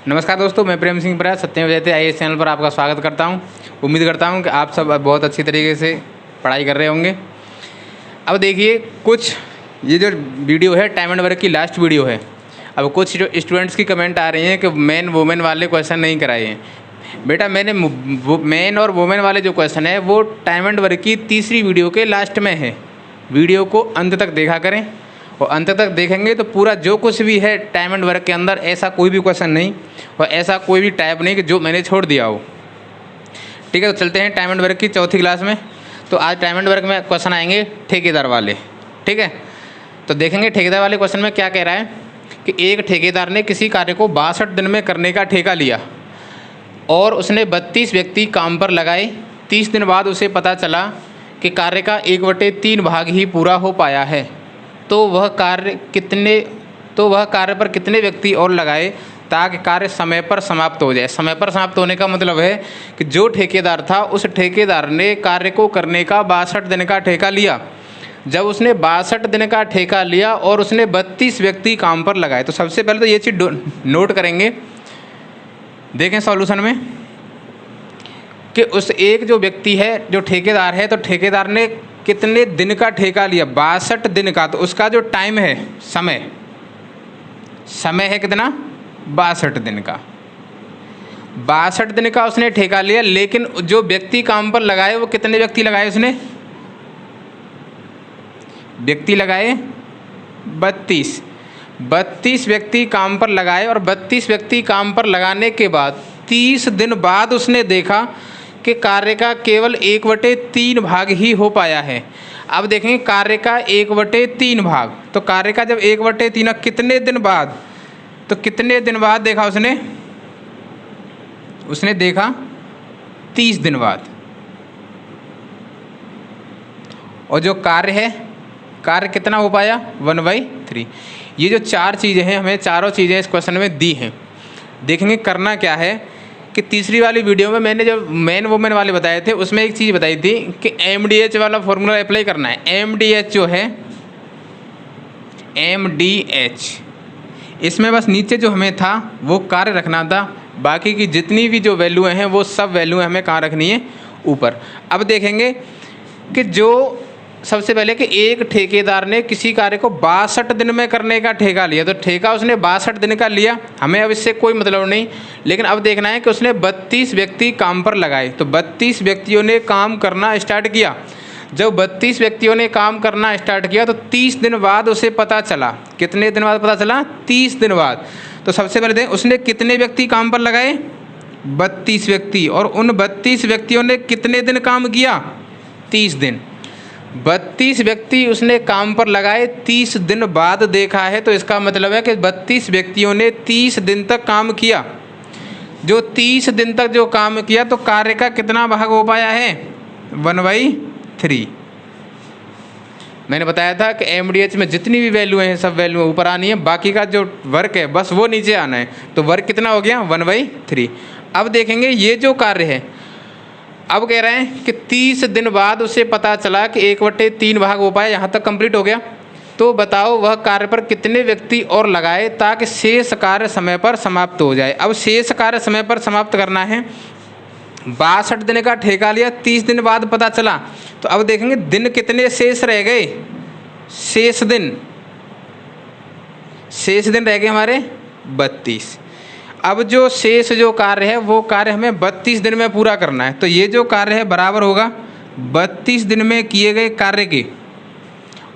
नमस्कार दोस्तों, मैं प्रेम सिंह प्रयास सत्यम जयते IAS चैनल पर आपका स्वागत करता हूं। उम्मीद करता हूं कि आप सब बहुत अच्छी तरीके से पढ़ाई कर रहे होंगे। अब देखिए, कुछ ये जो वीडियो है टाइम एंड वर्क की लास्ट वीडियो है। अब कुछ जो स्टूडेंट्स की कमेंट आ रही हैं कि मैन वुमेन वाले क्वेश्चन नहीं कराए हैं। बेटा, मैंने मैन और वुमेन वाले जो क्वेश्चन है वो टाइम एंड वर्क की तीसरी वीडियो के लास्ट में है। वीडियो को अंत तक देखा करें, और अंत तक देखेंगे तो पूरा जो कुछ भी है टाइम एंड वर्क के अंदर ऐसा कोई भी क्वेश्चन नहीं और ऐसा कोई भी टाइप नहीं कि जो मैंने छोड़ दिया हो। ठीक है, तो चलते हैं टाइम एंड वर्क की चौथी क्लास में। तो आज टाइम एंड वर्क में क्वेश्चन आएंगे ठेकेदार वाले। ठीक है, तो देखेंगे ठेकेदार वाले क्वेश्चन में क्या कह रहा है कि एक ठेकेदार ने किसी कार्य को 62 दिन में करने का ठेका लिया और उसने 32 व्यक्ति काम पर लगाए। 30 दिन बाद उसे पता चला कि कार्य का 1/3 भाग ही पूरा हो पाया है, तो वह कार्य पर कितने व्यक्ति और लगाए ताकि कार्य समय पर समाप्त हो जाए। समय पर समाप्त होने का मतलब है कि जो ठेकेदार था उस ठेकेदार ने कार्य को करने का 62 दिन का ठेका लिया। जब उसने 62 दिन का ठेका लिया और उसने 32 व्यक्ति काम पर लगाए, तो सबसे पहले तो ये चीज़ नोट करेंगे। देखें सॉल्यूशन में कि उस एक जो व्यक्ति है, जो ठेकेदार है, तो ठेकेदार ने कितने दिन का ठेका लिया? 62 दिन का। तो उसका जो टाइम है, समय है कितना? 62 दिन का। 62 दिन का उसने ठेका लिया, लेकिन जो व्यक्ति काम पर लगाए वो कितने व्यक्ति लगाए? उसने व्यक्ति लगाए 32 व्यक्ति काम पर लगाए, और 32 व्यक्ति काम पर लगाने के बाद 30 दिन बाद उसने देखा कि कार्य का केवल 1/3 भाग ही हो पाया है। अब देखेंगे कार्य का 1/3 भाग, तो कार्य का जब 1/3 कितने दिन बाद, तो कितने दिन बाद देखा उसने देखा 30 दिन बाद। और जो कार्य है, कार्य कितना हो पाया? 1/3। ये जो चार चीज़ें हैं, हमें चारों चीज़ें इस क्वेश्चन में दी हैं। देखेंगे करना क्या है कि तीसरी वाली वीडियो में मैंने जो मैन वुमेन वाले बताए थे उसमें एक चीज़ बताई थी कि MDH वाला फॉर्मूला अप्लाई करना है। MDH जो है, MDH, इसमें बस नीचे जो हमें था वो कार्य रखना था, बाकी की जितनी भी जो वैल्यूएँ हैं वो सब वैल्यूएँ हमें कहाँ रखनी है? ऊपर। अब देखेंगे कि जो सबसे पहले कि एक ठेकेदार ने किसी कार्य को 62 दिन में करने का ठेका लिया, तो ठेका उसने 62 दिन का लिया, हमें अब इससे कोई मतलब नहीं। लेकिन अब देखना है कि उसने 32 व्यक्ति काम पर लगाए, तो 32 व्यक्तियों ने काम करना स्टार्ट किया। जब 32 व्यक्तियों ने काम करना स्टार्ट किया तो 30 दिन बाद उसे पता चला। कितने दिन बाद पता चला? 30 दिन बाद। तो सबसे पहले देखें उसने कितने व्यक्ति काम पर लगाए? 32 व्यक्ति। और उन 32 व्यक्तियों ने कितने दिन काम किया? 30 दिन। 32 व्यक्ति उसने काम पर लगाए, 30 दिन बाद देखा है, तो इसका मतलब है कि 32 व्यक्तियों ने 30 दिन तक काम किया। जो 30 दिन तक जो काम किया, तो कार्य का कितना भाग हो पाया है? 1/3। मैंने बताया था कि MDH में जितनी भी वैल्यू हैं सब वैल्यू ऊपर आनी है, बाकी का जो वर्क है बस वो नीचे आना है। तो वर्क कितना हो गया? 1/3। अब देखेंगे ये जो कार्य है, अब कह रहे हैं कि 30 दिन बाद उसे पता चला कि 1/3 भाग हो पाया। यहाँ तक कंप्लीट हो गया। तो बताओ वह कार्य पर कितने व्यक्ति और लगाए ताकि शेष कार्य समय पर समाप्त हो जाए। अब शेष कार्य समय पर समाप्त करना है। 62 दिन का ठेका लिया, 30 दिन बाद पता चला, तो अब देखेंगे दिन कितने शेष रह गए? शेष दिन रह गए हमारे 32। अब जो शेष जो कार्य है वो कार्य हमें 32 दिन में पूरा करना है। तो ये जो कार्य है बराबर होगा 32 दिन में किए गए कार्य के,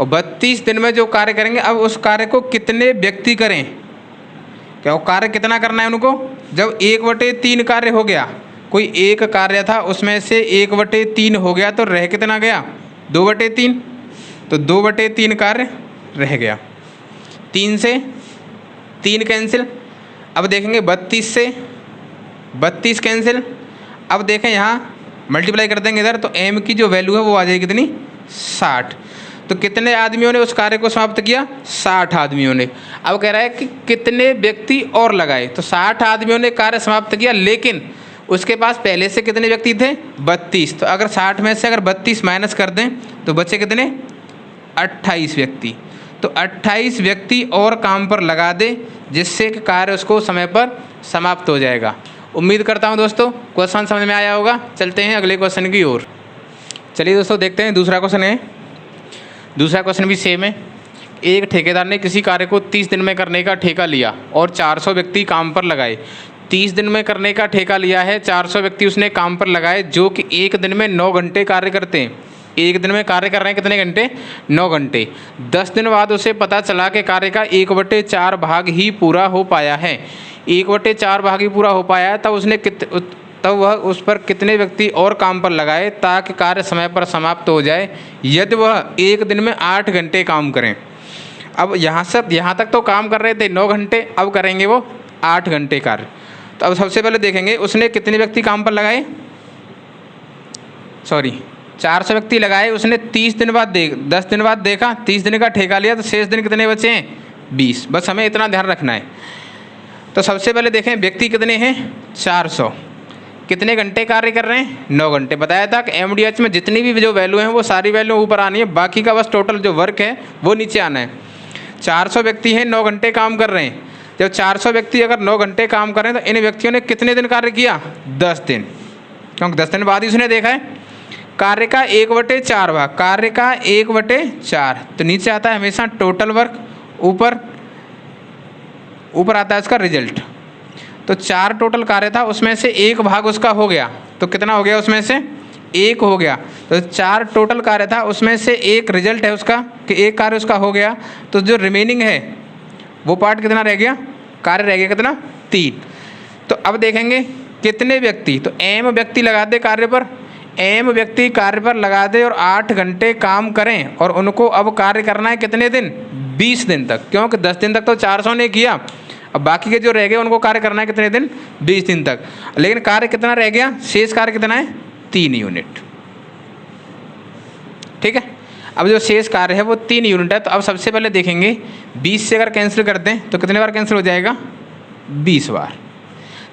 और 32 दिन में जो कार्य करेंगे, अब उस कार्य को कितने व्यक्ति करें? क्या वो कार्य कितना करना है उनको? जब 1/3 कार्य हो गया, कोई एक कार्य था उसमें से 1/3 हो गया, तो रह कितना गया? 2/3। तो 2/3 कार्य रह गया। 3 से 3 कैंसिल। अब देखेंगे 32 से 32 कैंसिल। अब देखें यहाँ मल्टीप्लाई कर देंगे इधर, तो M की जो वैल्यू है वो आ जाएगी कितनी? 60। तो कितने आदमियों ने उस कार्य को समाप्त किया? 60 आदमियों ने। अब कह रहा है कि कितने व्यक्ति और लगाए, तो 60 आदमियों ने कार्य समाप्त किया, लेकिन उसके पास पहले से कितने व्यक्ति थे? 32। तो अगर 60 में से अगर 32 माइनस कर दें तो बचे कितने? 28 व्यक्ति। तो 28 व्यक्ति और काम पर लगा दे, जिससे कि कार्य उसको समय पर समाप्त हो जाएगा। उम्मीद करता हूँ दोस्तों क्वेश्चन समझ में आया होगा। चलते हैं अगले क्वेश्चन की ओर। चलिए दोस्तों देखते हैं दूसरा क्वेश्चन है। दूसरा क्वेश्चन भी सेम है। एक ठेकेदार ने किसी कार्य को 30 दिन में करने का ठेका लिया और 400 व्यक्ति काम पर लगाए। 30 दिन में करने का ठेका लिया है, 400 व्यक्ति उसने काम पर लगाए जो कि एक दिन में 9 घंटे कार्य करते हैं। एक दिन में कार्य कर रहे हैं कितने घंटे? 9 घंटे। 10 दिन बाद उसे पता चला कि कार्य का 1/4 भाग ही पूरा हो पाया है। 1/4 भाग ही पूरा हो पाया है, तब वह उस पर कितने व्यक्ति और काम पर लगाए ताकि कार्य समय पर समाप्त हो जाए यदि वह एक दिन में 8 घंटे काम करें। अब यहाँ तक तो काम कर रहे थे 9 घंटे, अब करेंगे वो 8 घंटे कार्य। तो अब सबसे पहले देखेंगे उसने कितने व्यक्ति काम पर लगाए। 400 व्यक्ति लगाए उसने। 10 दिन बाद देखा, 30 दिन का ठेका लिया, तो शेष दिन कितने बचे हैं? 20। बस हमें इतना ध्यान रखना है। तो सबसे पहले देखें व्यक्ति कितने हैं? 400। कितने घंटे कार्य कर रहे हैं? 9 घंटे। बताया था कि MDH में जितनी भी जो वैल्यू हैं वो सारी वैल्यू ऊपर आनी है, बाकी का बस टोटल जो वर्क है वो नीचे आना है। 400 व्यक्ति हैं, 9 घंटे काम कर रहे हैं। जब 400 व्यक्ति अगर 9 घंटे काम कर रहे हैं तो इन व्यक्तियों ने कितने दिन कार्य किया? 10 दिन, क्योंकि 10 दिन बाद ही उसने देखा है। कार्य का 1/4 भाग, कार्य का 1/4, तो नीचे आता है हमेशा टोटल वर्क, ऊपर आता है इसका रिजल्ट। तो 4 टोटल कार्य था, उसमें से 1 भाग उसका हो गया, तो कितना हो गया? उसमें से 1 हो गया। तो 4 टोटल कार्य था, उसमें से 1 रिजल्ट है उसका कि 1 कार्य उसका हो गया। तो जो रिमेनिंग है वो पार्ट कितना रह गया? कार्य रह गया कितना? 3। तो अब देखेंगे कितने व्यक्ति, तो M व्यक्ति लगा दे कार्य पर, M व्यक्ति कार्य पर लगा दे और 8 घंटे काम करें, और उनको अब कार्य करना है कितने दिन? 20 दिन तक, क्योंकि 10 दिन तक तो 400 ने किया। अब बाकी के जो रह गए उनको कार्य करना है कितने दिन? 20 दिन तक। लेकिन कार्य कितना रह गया? शेष कार्य कितना है? 3 यूनिट। ठीक है। अब जो शेष कार्य है वो 3 यूनिट है। तो अब सबसे पहले देखेंगे 20 से अगर कैंसिल करते हैं तो कितने बार कैंसिल हो जाएगा? 20 बार।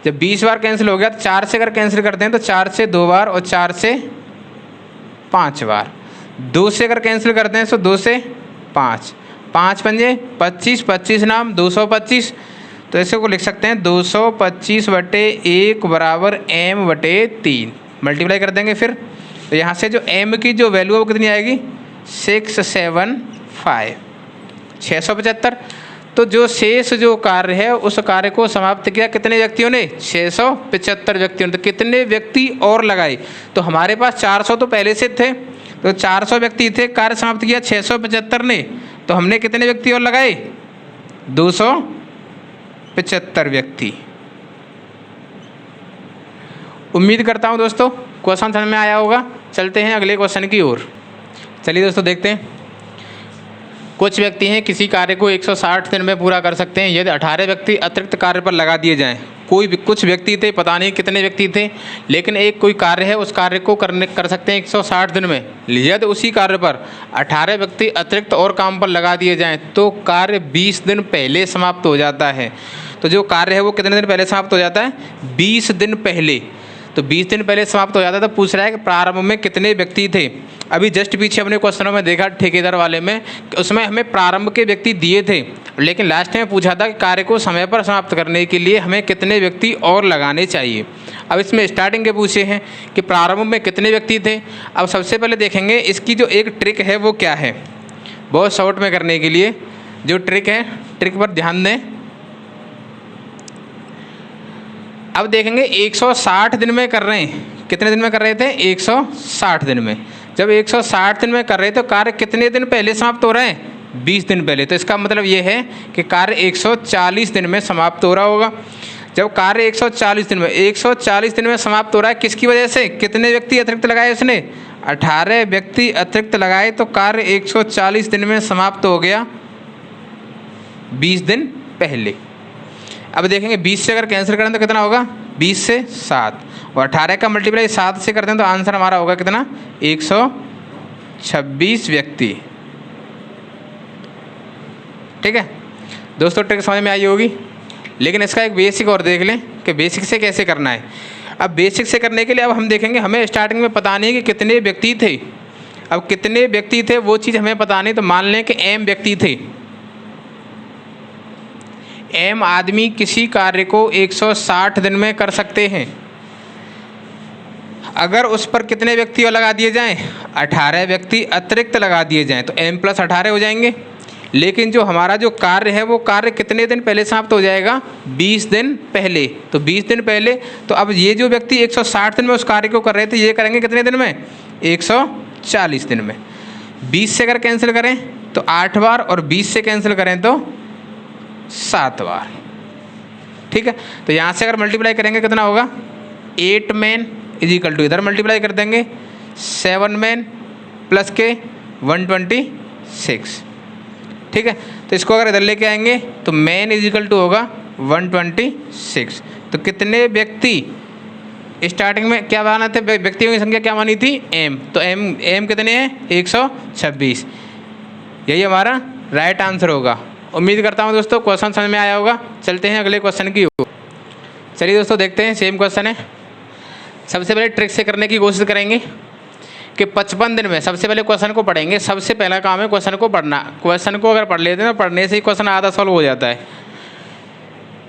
जब 20 बार कैंसिल हो गया तो 4 से अगर कैंसिल करते हैं तो 4 से 2 बार और 4 से 5 बार। 2 से अगर कैंसिल करते हैं तो 2 से 5, 5 पंजे 25, 25 नाम 225। तो ऐसे को लिख सकते हैं 225/1 बराबर M/3। मल्टीप्लाई कर देंगे फिर, तो यहाँ से जो M की जो वैल्यू है वो कितनी आएगी? 675, 675। तो जो शेष जो कार्य है उस कार्य को समाप्त किया कितने व्यक्तियों ने? 675 व्यक्तियों ने। तो कितने व्यक्ति और लगाए? तो हमारे पास 400 तो पहले से थे, तो 400 व्यक्ति थे, कार्य समाप्त किया 675 ने, तो हमने कितने व्यक्ति और लगाए? 275 व्यक्ति। उम्मीद करता हूँ दोस्तों क्वेश्चन समझ में आया होगा। चलते हैं अगले क्वेश्चन की ओर। चलिए दोस्तों देखते हैं। कुछ व्यक्ति हैं किसी कार्य को 160 दिन में पूरा कर सकते हैं यदि 18 व्यक्ति अतिरिक्त कार्य पर लगा दिए जाएं। कुछ व्यक्ति थे, पता नहीं कितने व्यक्ति थे, लेकिन एक कोई कार्य है, उस कार्य को कर सकते हैं 160 दिन में। यदि उसी कार्य पर 18 व्यक्ति अतिरिक्त और काम पर लगा दिए जाएं तो कार्य 20 दिन पहले समाप्त हो जाता है। तो जो कार्य है वो कितने दिन पहले समाप्त हो जाता है? 20 दिन पहले। तो 20 दिन पहले समाप्त हो जाता है। तो पूछ रहा है कि प्रारंभ में कितने व्यक्ति थे। अभी जस्ट पीछे अपने क्वेश्चनों में देखा ठेकेदार वाले में, उसमें हमें प्रारंभ के व्यक्ति दिए थे, लेकिन लास्ट में पूछा था कि कार्य को समय पर समाप्त करने के लिए हमें कितने व्यक्ति और लगाने चाहिए। अब इसमें स्टार्टिंग के पूछे हैं कि प्रारंभ में कितने व्यक्ति थे। अब सबसे पहले देखेंगे इसकी जो एक ट्रिक है वो क्या है। बहुत शॉर्ट में करने के लिए जो ट्रिक है, ट्रिक पर ध्यान दें। अब देखेंगे 160 दिन में कर रहे हैं। कितने दिन में कर रहे थे? 160 दिन में। जब 160 दिन में कर रहे हैं तो कार्य कितने दिन पहले समाप्त हो रहे हैं? 20 दिन पहले। तो इसका मतलब ये है कि कार्य 140 दिन में समाप्त हो रहा होगा। जब कार्य 140 दिन में समाप्त हो रहा है, किसकी वजह से? कितने व्यक्ति अतिरिक्त लगाए उसने? 18 व्यक्ति अतिरिक्त लगाए, तो कार्य 140 दिन में समाप्त हो गया 20 दिन पहले। अब देखेंगे 20 से अगर कैंसिल करें तो कितना होगा? 20 से 7, और 18 का मल्टीप्लाई 7 से करते हैं तो आंसर हमारा होगा कितना? 126 व्यक्ति। ठीक है दोस्तों, ट्रिक समझ में आई होगी। लेकिन इसका एक बेसिक और देख लें कि बेसिक से कैसे करना है। अब बेसिक से करने के लिए अब हम देखेंगे, हमें स्टार्टिंग में पता नहीं है कि कितने व्यक्ति थे। अब कितने व्यक्ति थे वो चीज़ हमें पता नहीं, तो मान लें कि M व्यक्ति थे। m आदमी किसी कार्य को 160 दिन में कर सकते हैं। अगर उस पर कितने व्यक्ति और लगा दिए जाएं, 18 व्यक्ति अतिरिक्त लगा दिए जाएं तो m + 18 हो जाएंगे। लेकिन जो हमारा जो कार्य है वो कार्य कितने दिन पहले समाप्त हो जाएगा, 20 दिन पहले। तो 20 दिन पहले, तो अब ये जो व्यक्ति 160 दिन में उस कार्य को कर रहे थे, ये करेंगे कितने दिन में, 140 दिन में। 20 से अगर कैंसिल करें तो 8 बार, और 20 से कैंसिल करें तो 7 बार। ठीक है, तो यहाँ से अगर मल्टीप्लाई करेंगे कितना होगा, 8 मैन = इधर मल्टीप्लाई कर देंगे 7 मैन प्लस के 126। ठीक है, तो इसको अगर इधर लेके आएंगे तो मैन = होगा 126। तो कितने व्यक्ति स्टार्टिंग में क्या माना थे, व्यक्तियों की संख्या क्या मानी थी, m। तो m कितने हैं, 126। यही हमारा राइट आंसर होगा। उम्मीद करता हूँ दोस्तों क्वेश्चन समझ में आया होगा। चलते हैं अगले क्वेश्चन की ओर। चलिए दोस्तों देखते हैं, सेम क्वेश्चन है। सबसे पहले ट्रिक से करने की कोशिश करेंगे कि 55 दिन में, सबसे पहले क्वेश्चन को पढ़ेंगे। सबसे पहला काम है क्वेश्चन को पढ़ना। क्वेश्चन को अगर पढ़ लेते हैं तो पढ़ने से ही क्वेश्चन आधा सॉल्व हो जाता है।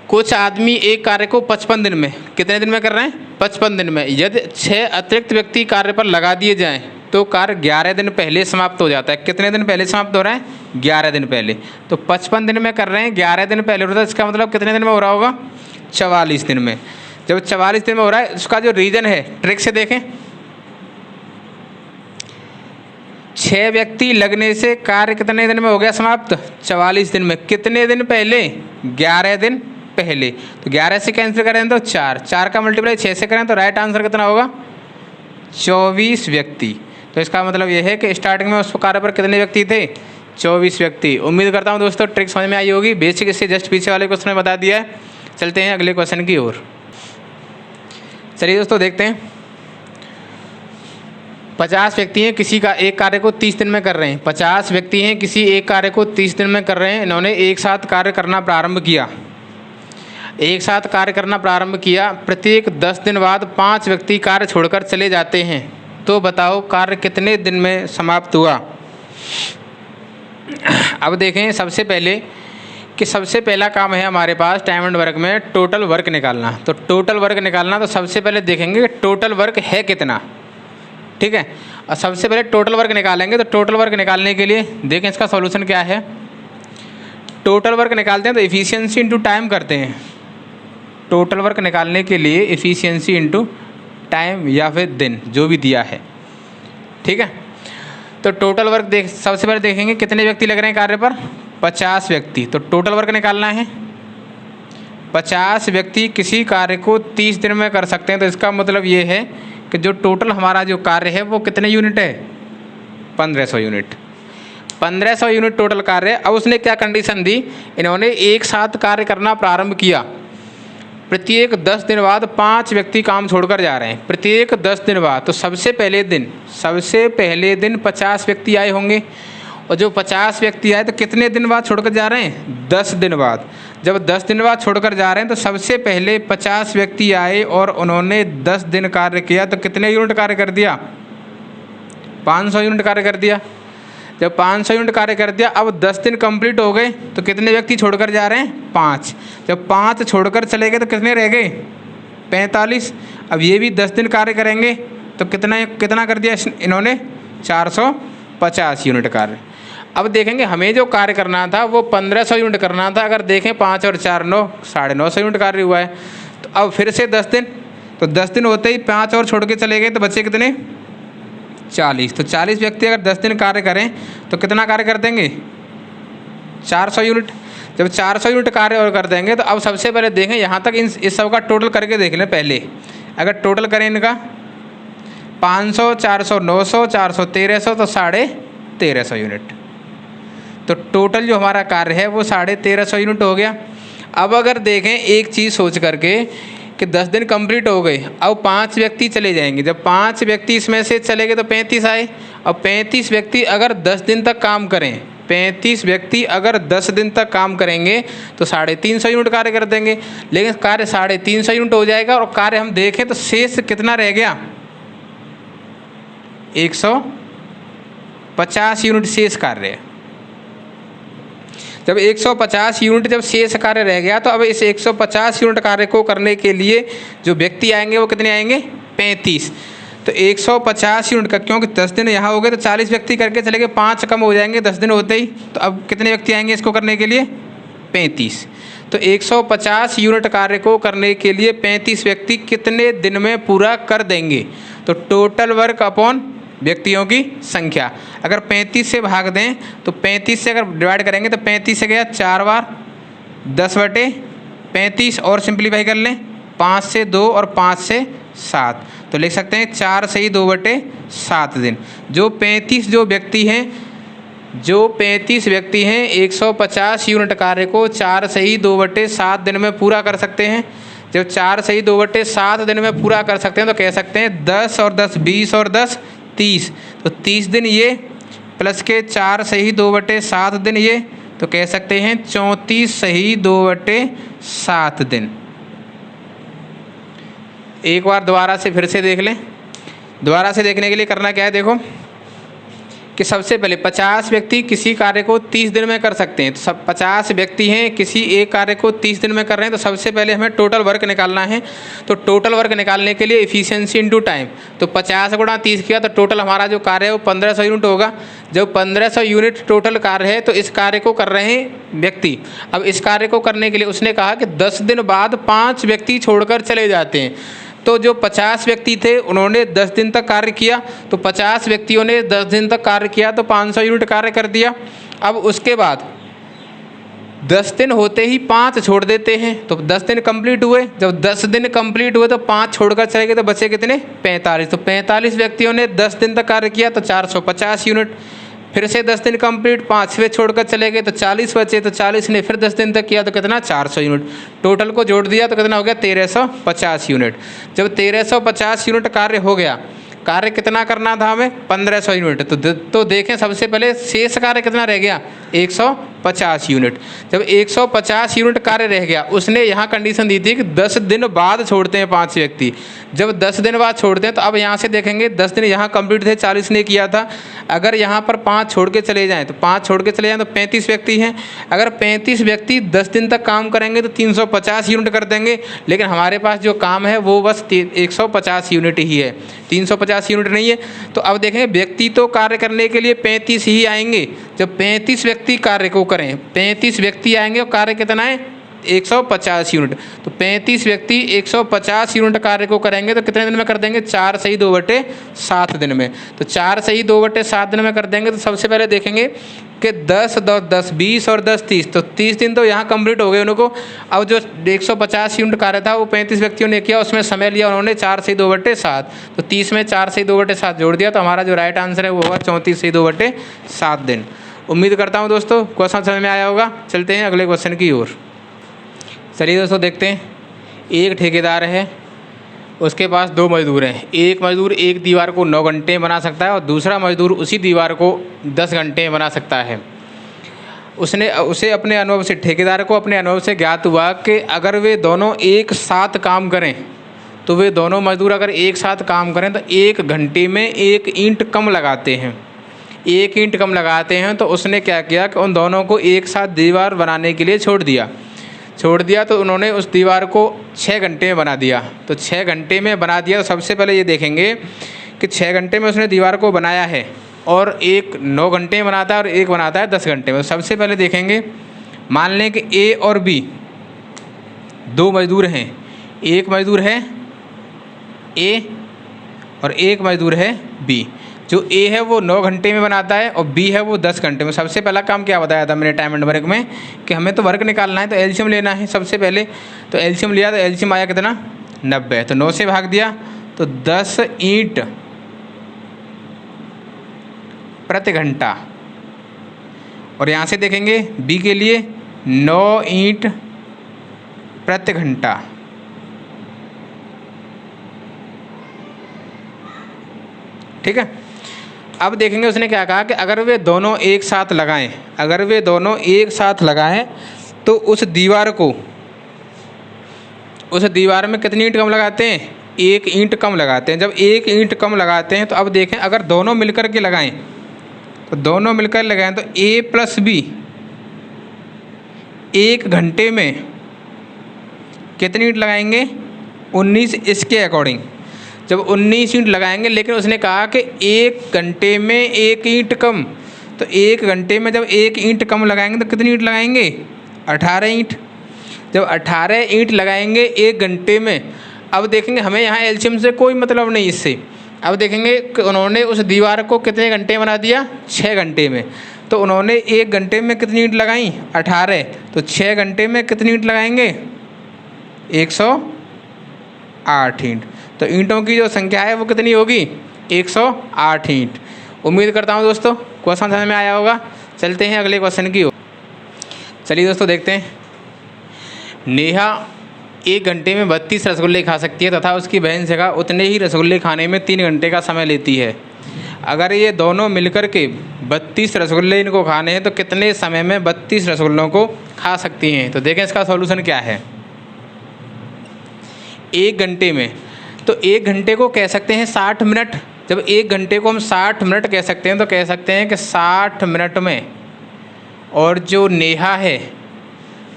कुछ आदमी एक कार्य को 55 दिन में, कितने दिन में कर रहे हैं, 55 दिन में। यदि 6 अतिरिक्त व्यक्ति कार्य पर लगा दिए जाएं तो कार्य 11 दिन पहले समाप्त हो जाता है। कितने दिन पहले समाप्त हो रहा है, 11 दिन पहले। तो 55 दिन में कर रहे हैं, 11 दिन पहले हो रहा है, इसका मतलब कितने दिन में हो रहा होगा, 44 दिन में। जब 44 दिन में हो रहा है, उसका जो रीज़न है ट्रिक से देखें। 6 व्यक्ति लगने से कार्य कितने दिन में हो गया समाप्त, 44 दिन में। कितने दिन पहले, 11 दिन पहले। तो 11 से कैंसिल करें तो 4 का मल्टीप्लाई 6 से करें तो राइट आंसर कितना होगा, 24 व्यक्ति। तो इसका मतलब यह है कि स्टार्टिंग में उस कार्य पर कितने व्यक्ति थे, 24 व्यक्ति। उम्मीद करता हूँ दोस्तों ट्रिक समझ में आई होगी। बेसिक इससे जस्ट पीछे वाले क्वेश्चन में बता दिया है। चलते हैं अगले क्वेश्चन की ओर। चलिए दोस्तों देखते हैं। 50 व्यक्ति हैं, किसी का एक कार्य को 30 दिन में कर रहे हैं। 50 व्यक्ति हैं, किसी एक कार्य को 30 दिन में कर रहे हैं। इन्होंने एक साथ कार्य करना प्रारंभ किया। एक साथ कार्य करना प्रारंभ किया। प्रत्येक 10 दिन बाद 5 व्यक्ति कार्य छोड़कर चले जाते हैं। तो बताओ कार्य कितने दिन में समाप्त हुआ। अब देखें सबसे पहले कि सबसे पहला काम है हमारे पास टाइम एंड वर्क में टोटल वर्क निकालना। तो टोटल वर्क निकालना, तो सबसे पहले देखेंगे कि टोटल वर्क है कितना। ठीक है, और सबसे पहले टोटल वर्क निकालेंगे। तो टोटल वर्क निकालने के लिए देखें इसका सॉल्यूशन क्या है। टोटल वर्क निकालते हैं तो एफिशिएंसी इंटू टाइम करते हैं। टोटल वर्क निकालने के लिए एफिशिएंसी इंटू टाइम या फिर दिन जो भी दिया है। ठीक है, तो टोटल वर्क सबसे पहले देखेंगे कितने व्यक्ति लग रहे हैं कार्य पर, 50 व्यक्ति। तो टोटल वर्क निकालना है। 50 व्यक्ति किसी कार्य को 30 दिन में कर सकते हैं। तो इसका मतलब ये है कि जो टोटल हमारा जो कार्य है वो कितने यूनिट है, 1500 यूनिट। 1500 यूनिट टोटल कार्य है। अब उसने क्या कंडीशन दी, इन्होंने एक साथ कार्य करना प्रारंभ किया। प्रत्येक 10 दिन बाद 5 व्यक्ति काम छोड़कर जा रहे हैं। प्रत्येक 10 दिन बाद, तो सबसे पहले दिन 50 व्यक्ति आए होंगे। और जो 50 व्यक्ति आए तो कितने दिन बाद छोड़कर जा रहे हैं, 10 दिन बाद। जब 10 दिन बाद छोड़कर जा रहे हैं तो सबसे पहले 50 व्यक्ति आए और उन्होंने 10 दिन कार्य किया। तो कितने यूनिट कार्य कर दिया, 500 यूनिट कार्य कर दिया। जब 500 यूनिट कार्य कर दिया, अब 10 दिन कंप्लीट हो गए तो कितने व्यक्ति छोड़कर जा रहे हैं, 5। जब 5 छोड़कर चले गए तो कितने रह गए, 45। अब ये भी 10 दिन कार्य करेंगे तो कितना कर दिया इन्होंने, 450 यूनिट कार्य। अब देखेंगे हमें जो कार्य करना था वो 1500 यूनिट करना था। अगर देखें 5 और 4 9, 950 यूनिट कार्य हुआ है। तो अब फिर से 10 दिन, तो 10 दिन होते ही 5 और छोड़ के चले गए तो बचे कितने, 40। तो 40 व्यक्ति अगर 10 दिन कार्य करें तो कितना कार्य कर देंगे, 400 यूनिट। जब 400 यूनिट कार्य और कर देंगे तो अब सबसे पहले देखें यहाँ तक इस सब का टोटल करके देख लें पहले। अगर टोटल करें इनका 500, 400, 900, 400, 1300, तो 1350 यूनिट। तो टोटल जो हमारा कार्य है वो 1350 यूनिट हो गया। अब अगर देखें एक चीज़ सोच करके कि 10 दिन कंप्लीट हो गए, अब 5 व्यक्ति चले जाएंगे। जब 5 व्यक्ति इसमें से चले गए तो 35 आए। अब 35 व्यक्ति अगर 10 दिन तक काम करें, 35 व्यक्ति अगर 10 दिन तक काम करेंगे तो 350 यूनिट कार्य कर देंगे। लेकिन कार्य 350 यूनिट हो जाएगा और कार्य हम देखें तो शेष कितना रह गया, 150 यूनिट शेष कार्य है। जब 150 यूनिट जब शेष कार्य रह गया तो अब इस 150 यूनिट कार्य को करने के लिए जो व्यक्ति आएंगे वो कितने आएंगे? 35। तो 150 यूनिट का, क्योंकि 10 दिन यहाँ हो गए तो 40 व्यक्ति करके चले गए, 5 कम हो जाएंगे 10 दिन होते ही। तो अब कितने व्यक्ति आएंगे इसको करने के लिए? 35। तो 150 यूनिट कार्य को करने के लिए 35 व्यक्ति कितने दिन में पूरा कर देंगे? तो टोटल वर्क अपॉन व्यक्तियों की संख्या। अगर 35 से भाग दें तो 35 से अगर डिवाइड करेंगे तो 35 से गया 4 बार 10/35 और सिंप्लीफाई कर लें 5 से 2 और 5 से 7, तो लिख सकते हैं 4 से ही 2/7 दिन। जो 35 व्यक्ति हैं 150 यूनिट कार्य को 4 से ही 2/7 दिन में पूरा कर सकते हैं। जब 4 से ही 2/7 दिन में पूरा कर सकते हैं तो कह सकते हैं 10 और 10 20 और 10 30, तो 30 दिन ये प्लस के 4 से ही 2/7 दिन ये, तो कह सकते हैं 34 से ही 2/7 दिन। एक बार दोबारा से फिर से देख लें। दोबारा से देखने के लिए करना क्या है, देखो कि सबसे पहले 50 व्यक्ति किसी कार्य को 30 दिन में कर सकते हैं। तो सब 50 व्यक्ति हैं किसी एक कार्य को 30 दिन में कर रहे हैं, तो सबसे पहले हमें टोटल वर्क निकालना है। तो टोटल वर्क निकालने के लिए एफिशिएंसी इनटू टाइम, तो 50 गुणा 30 किया तो टोटल हमारा जो कार्य है वो 1500 यूनिट होगा। जब 1500 यूनिट टोटल कार्य है तो इस कार्य को कर रहे हैं व्यक्ति। अब इस कार्य को करने के लिए उसने कहा कि 10 दिन बाद 5 व्यक्ति छोड़कर चले जाते हैं। तो जो 50 व्यक्ति थे उन्होंने 10 दिन तक कार्य किया, तो 50 व्यक्तियों ने 10 दिन तक कार्य किया तो 500 यूनिट कार्य कर दिया। अब उसके बाद 10 दिन होते ही 5 छोड़ देते हैं, तो 10 दिन कंप्लीट हुए। जब 10 दिन कंप्लीट हुए तो 5 छोड़कर चले गए, तो बचे कितने? 45। तो 45 व्यक्तियों ने 10 दिन तक कार्य किया तो 450 यूनिट। फिर से 10 दिन कंप्लीट, 5वें छोड़कर चले गए तो 40 बचे, तो 40 ने फिर 10 दिन तक किया तो कितना? 400 यूनिट। टोटल को जोड़ दिया तो कितना हो गया? 1350 यूनिट। जब 1350 यूनिट कार्य हो गया, कार्य कितना करना था हमें? 1500 यूनिट। तो देखें सबसे पहले शेष कार्य कितना रह गया? 150 यूनिट। जब 150 यूनिट कार्य रह गया, उसने यहाँ कंडीशन दी थी कि 10 दिन बाद छोड़ते हैं 5 व्यक्ति। जब 10 दिन बाद छोड़ते हैं तो अब यहाँ से देखेंगे 10 दिन यहाँ कंप्लीट थे, 40 ने किया था। अगर यहाँ पर 5 छोड़ के चले जाएँ तो 5 छोड़ के चले जाएँ तो 35 व्यक्ति हैं। अगर 35 व्यक्ति 10 दिन तक काम करेंगे तो 350 यूनिट कर देंगे, लेकिन हमारे पास जो काम है वो बस 150 यूनिट ही है, 350 यूनिट नहीं है। तो अब देखें व्यक्ति तो कार्य करने के लिए 35 ही आएंगे। जब 35 व्यक्ति कार्य को करें, 35 व्यक्ति आएंगे और कार्य कितना है? 150 यूनिट। तो 35 व्यक्ति 150 यूनिट कार्य को करेंगे तो कितने दिन में कर देंगे? 4 से ही 2/7 दिन में। तो 4 से ही 2/7 दिन में कर देंगे। तो सबसे पहले देखेंगे कि 10 10 20 और 10 30, तो 30 दिन तो यहाँ कंप्लीट हो गए उनको। अब जो 150 यूनिट कार्य था वो 35 व्यक्तियों ने किया, उसमें समय लिया उन्होंने 4 से ही 2/7, तो 30 में 4 से ही 2/7 जोड़ दिया, तो हमारा जो राइट आंसर है वो होगा 34 से ही 2/7 दिन। उम्मीद करता हूँ दोस्तों क्वेश्चन समझ में आया होगा। चलते हैं अगले क्वेश्चन की ओर। चलिए दोस्तों देखते हैं। एक ठेकेदार है, उसके पास 2 मजदूर हैं। एक मजदूर एक दीवार को 9 घंटे बना सकता है और दूसरा मजदूर उसी दीवार को 10 घंटे बना सकता है। उसे अपने अनुभव से, ठेकेदार को अपने अनुभव से ज्ञात हुआ कि अगर वे दोनों एक साथ काम करें तो वे दोनों मजदूर अगर एक साथ काम करें तो 1 घंटे में 1 ईंट कम लगाते हैं। 1 ईंट कम लगाते हैं। तो उसने क्या किया कि उन दोनों को एक साथ दीवार बनाने के लिए छोड़ दिया। तो उन्होंने उस दीवार को 6 घंटे में बना दिया। तो 6 घंटे में बना दिया। तो सबसे पहले ये देखेंगे कि 6 घंटे में उसने दीवार को बनाया है और एक 9 घंटे में बनाता है और एक बनाता है 10 घंटे में। सबसे पहले देखेंगे, मान लें कि ए और बी 2 मजदूर हैं। एक मजदूर है ए और एक मजदूर है बी। जो ए है वो 9 घंटे में बनाता है और बी है वो 10 घंटे में। सबसे पहला काम क्या बताया था मैंने टाइम एंड वर्क में कि हमें तो वर्क निकालना है, तो एलसीएम लेना है सबसे पहले। तो एलसीएम लिया तो एलसीएम आया कितना? 90। तो 9 से भाग दिया तो 10 ईंट प्रति घंटा। और यहाँ से देखेंगे बी के लिए 9 ईंट प्रति घंटा। ठीक है। अब देखेंगे उसने क्या कहा कि अगर वे दोनों एक साथ लगाएं, तो उस दीवार में कितनी ईंट कम लगाते हैं? 1 ईंट कम लगाते हैं। जब 1 ईंट कम लगाते हैं तो अब देखें अगर दोनों मिलकर के लगाएं तो A प्लस बी 1 घंटे में कितनी ईंट लगाएंगे? 19। इसके अकॉर्डिंग जब 19 ईंट लगाएंगे, लेकिन उसने कहा कि 1 घंटे में 1 ईंट कम, तो 1 घंटे में जब 1 ईंट कम लगाएंगे तो कितनी ईंट लगाएंगे? 18 ईंट। जब 18 ईंट लगाएंगे 1 घंटे में, अब देखेंगे हमें यहाँ एलसीएम से कोई मतलब नहीं इससे। अब देखेंगे कि उन्होंने उस दीवार को कितने घंटे बना दिया? 6 घंटे में। तो उन्होंने 1 घंटे में कितनी ईंट लगाई? 18। तो 6 घंटे में कितनी ईंट लगाएंगे? 108 ईंट। तो ईंटों की जो संख्या है वो कितनी होगी? 108 ईंट। उम्मीद करता हूँ दोस्तों क्वेश्चन समझ में आया होगा। चलते हैं अगले क्वेश्चन की ओर। चलिए दोस्तों देखते हैं। नेहा 1 घंटे में 32 रसगुल्ले खा सकती है तथा उसकी बहन शिखा उतने ही रसगुल्ले खाने में 3 घंटे का समय लेती है। अगर ये दोनों मिलकर के 32 रसगुल्ले इनको खाने हैं तो कितने समय में 32 रसगुल्लों को खा सकती हैं? तो देखें इसका सॉल्यूशन क्या है। 1 घंटे में, तो 1 घंटे को कह सकते हैं 60 मिनट। जब 1 घंटे को हम 60 मिनट कह सकते हैं तो कह सकते हैं कि 60 मिनट में, और जो नेहा है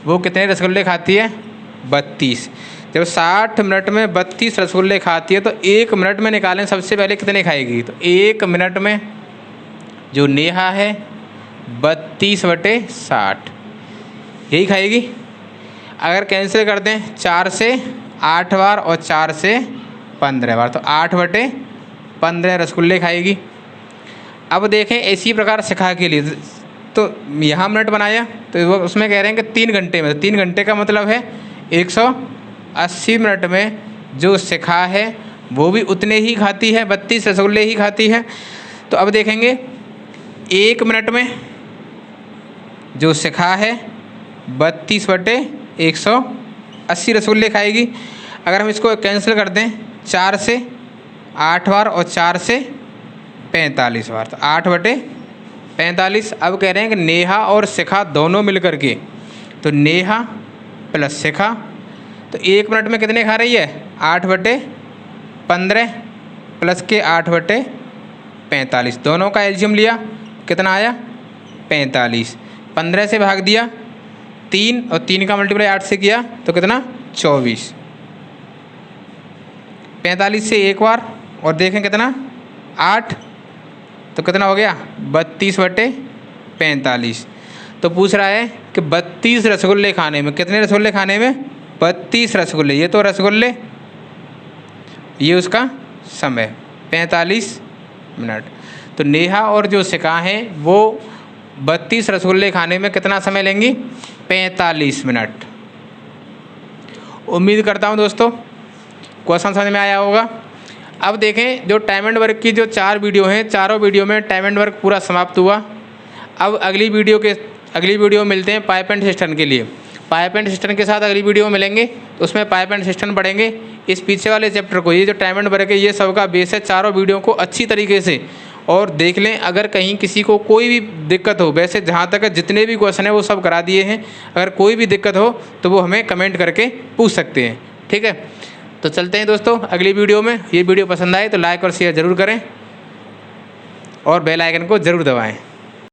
वो कितने रसगुल्ले खाती है? 32। जब 60 मिनट में 32 रसगुल्ले खाती है तो 1 मिनट में निकालें सबसे पहले कितने खाएगी? तो 1 मिनट में जो नेहा है 32/60 यही खाएगी। अगर कैंसिल कर दें 4 से 8 बार और 4 से 15 बार, तो 8/15 रसगुल्ले खाएगी। अब देखें इसी प्रकार शिखा के लिए, तो यहाँ मिनट बनाया तो वो उसमें कह रहे हैं कि 3 घंटे में, 3 घंटे का मतलब है 180 मिनट में जो शिखा है वो भी उतने ही खाती है, 32 रसगुल्ले ही खाती है। तो अब देखेंगे 1 मिनट में जो शिखा है 32/180 रसगुल्ले खाएगी। अगर हम इसको कैंसिल कर दें 4 से 8 बार और 4 से 45 बार, तो 8/45। अब कह रहे हैं कि नेहा और शिखा दोनों मिलकर के, तो नेहा प्लस शिखा, तो 1 मिनट में कितने खा रही है? 8/15 प्लस के 8/45। दोनों का एलसीएम लिया, कितना आया? 45। 15 से भाग दिया 3 और 3 का मल्टीप्लाई 8 से किया तो कितना? 24। 45 से एक बार और देखें कितना? 8, तो कितना हो गया? 32/45। तो पूछ रहा है कि 32 रसगुल्ले खाने में, कितने रसगुल्ले खाने में? 32 रसगुल्ले। ये तो रसगुल्ले, ये उसका समय 45 मिनट। तो नेहा और जो शिखा है वो 32 रसगुल्ले खाने में कितना समय लेंगी? 45 मिनट। उम्मीद करता हूँ दोस्तों क्वेश्चन समझ में आया होगा। अब देखें जो टाइम एंड वर्क की जो 4 वीडियो हैं, चारों वीडियो में टाइम एंड वर्क पूरा समाप्त हुआ। अब अगली वीडियो मिलते हैं पाइप एंड सिस्टम के लिए। पाइप एंड सिस्टम के साथ अगली वीडियो में मिलेंगे तो उसमें पाइप एंड सिस्टम पढ़ेंगे। इस पीछे वाले चैप्टर को, ये जो टाइम एंड वर्क है ये सबका बेस है। चारों वीडियो को अच्छी तरीके से और देख लें। अगर कहीं किसी को कोई भी दिक्कत हो, वैसे जहाँ तक जितने भी क्वेश्चन है वो सब करा दिए हैं, अगर कोई भी दिक्कत हो तो वो हमें कमेंट करके पूछ सकते हैं। ठीक है, तो चलते हैं दोस्तों अगली वीडियो में। ये वीडियो पसंद आए तो लाइक और शेयर ज़रूर करें और बेल आइकन को ज़रूर दबाएं।